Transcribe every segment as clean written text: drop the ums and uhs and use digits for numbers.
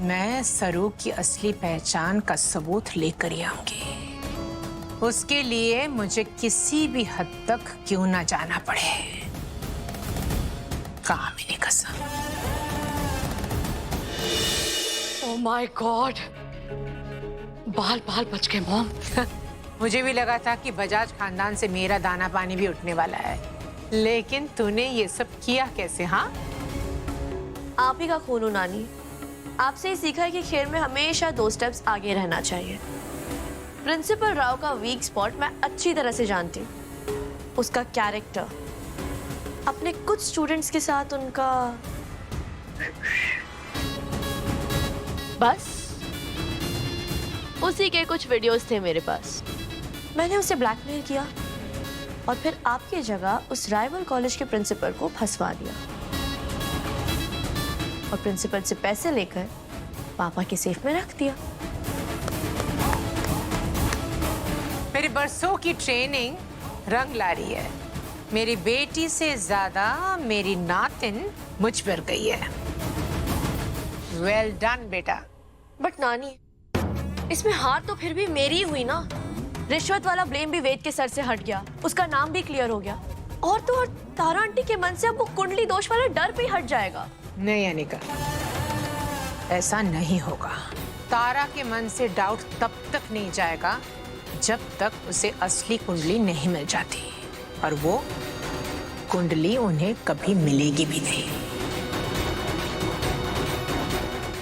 मैं सरू की असली पहचान का सबूत लेकर ही आऊंगी। उसके लिए मुझे किसी भी हद तक क्यों ना जाना पड़े। कामिनी कसम। ओह माय गॉड, बाल बाल बच गए मॉम। मुझे भी लगा था कि बजाज खानदान से मेरा दाना पानी भी उठने वाला है, लेकिन तूने ये सब किया कैसे? हाँ, आप ही का खून हो नानी। आपसे ही सीखा है कि खेल में हमेशा 2 स्टेप्स आगे रहना चाहिए। प्रिंसिपल राव का वीक स्पॉट मैं अच्छी तरह से जानती हूँ, उसका कैरेक्टर। अपने कुछ स्टूडेंट्स के साथ उनका बस उसी के कुछ वीडियोस थे मेरे पास। मैंने उसे ब्लैकमेल किया और फिर आपकी जगह उस राइवल कॉलेज के प्रिंसिपल को फंसवा दिया और प्रिंसिपल से पैसे लेकर पापा के सेफ में रख दिया। मेरी बरसों की ट्रेनिंग रंग ला रही है। मेरी बेटी से ज्यादा मेरी नातिन मुझ पर गई है। वेल डन बेटा। बट नानी, इसमें हार तो फिर भी मेरी ही हुई ना। रिश्वत वाला ब्लेम भी वेद के सर से हट गया, उसका नाम भी क्लियर हो गया, और तो और तारा आंटी के मन से अब वो कुंडली दोष वाला डर भी हट जाएगा। नहीं अनिका, ऐसा नहीं होगा। तारा के मन से डाउट तब तक नहीं जाएगा जब तक उसे असली कुंडली नहीं मिल जाती, और वो कुंडली उन्हें कभी मिलेगी भी नहीं।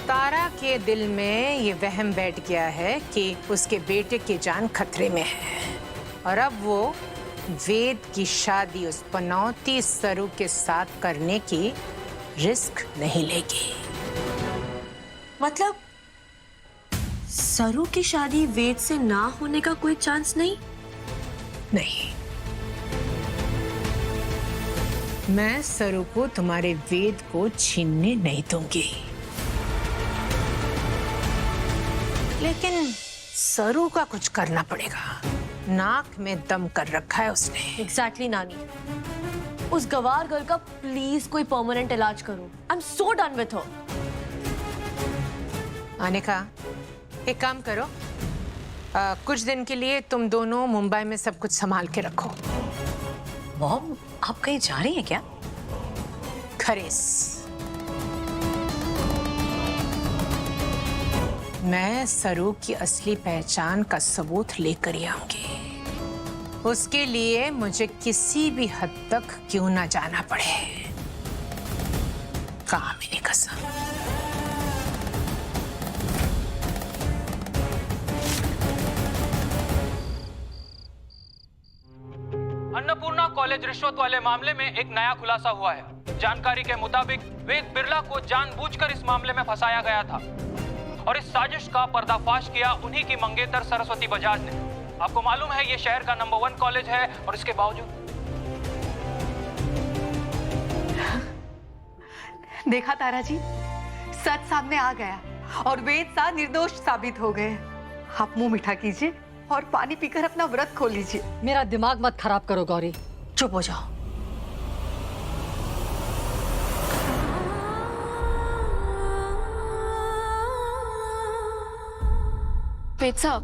तारा के दिल में ये वहम बैठ गया है कि उसके बेटे की जान खतरे में है, और अब वो वेद की शादी उस पनौती सरू के साथ करने की रिस्क नहीं लेगी। मतलब सरू की शादी वेद से ना होने का कोई चांस नहीं? नहीं, मैं सरू को तुम्हारे वेद को छीनने नहीं दूंगी, लेकिन सरू का कुछ करना पड़ेगा। नाक में दम कर रखा है उसने। एग्जैक्टली नानी, उस गवार गर्ल का प्लीज कोई परमानेंट इलाज करो। I am so done with her. Anika, एक काम करो, कुछ दिन के लिए तुम दोनों मुंबई में सब कुछ संभाल के रखो। मॉम, आप कहीं जा रही हैं क्या? खरेस, मैं सरू की असली पहचान का सबूत लेकर ही आऊंगी। उसके लिए मुझे किसी भी हद तक क्यों ना जाना पड़े। कामिनी कसम। अन्नपूर्णा कॉलेज रिश्वत वाले मामले में एक नया खुलासा हुआ है। जानकारी के मुताबिक वेद बिरला को जानबूझकर इस मामले में फंसाया गया था और इस साजिश का पर्दाफाश किया उन्हीं की मंगेतर सरस्वती बजाज ने। आपको मालूम है ये शहर का नंबर 1 कॉलेज है, और इसके बावजूद देखा तारा जी, सच सामने आ गया और वेद सा निर्दोष साबित हो गए। आप मुंह मीठा कीजिए और पानी पीकर अपना व्रत खोल लीजिए। मेरा दिमाग मत खराब करो गौरी, चुप हो जाओ। वेद साहब,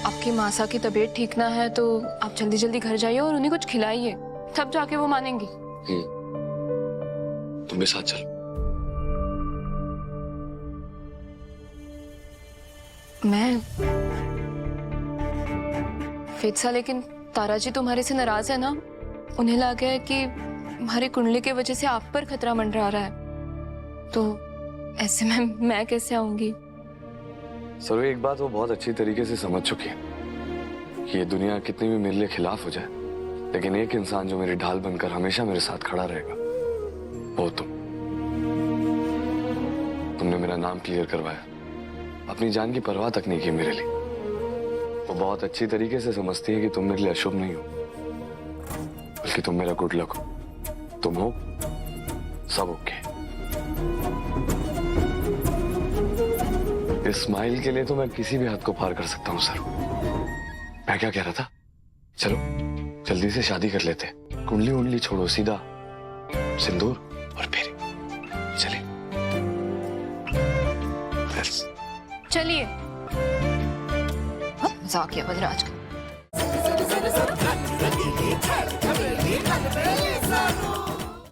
आपकी मासा की तबीयत ठीक ना है तो आप जल्दी जल्दी घर जाइए और उन्हें कुछ खिलाइए, तब जाके वो मानेंगी। तुम भी साथ चलो। मैं वेद साहब, लेकिन तारा जी तुम्हारे से नाराज है ना? उन्हें लगा है कि हमारी कुंडली की वजह से आप पर खतरा मंडरा रहा है, तो ऐसे में मैं कैसे आऊंगी? सर, एक बात वो बहुत अच्छी तरीके से समझ चुकी है कि ये दुनिया कितनी भी मेरे लिए खिलाफ हो जाए, लेकिन एक इंसान जो मेरी ढाल बनकर हमेशा मेरे साथ खड़ा रहेगा, वो तुमने मेरा नाम क्लियर करवाया, अपनी जान की परवाह तक नहीं की मेरे लिए। वो बहुत अच्छी तरीके से समझती है कि तुम मेरे लिए अशुभ नहीं हो, बल्कि तुम मेरा गुड लक हो। तुम हो, सब ओके। इस स्माइल के लिए तो मैं किसी भी हद को पार कर सकता हूँ सर। मैं क्या कह रहा था, चलो जल्दी से शादी कर लेते हैं। कुंडली उंडली छोड़ो, सीधा सिंदूर और फेरे। चले। चलिए। मजाक किया बलराज का।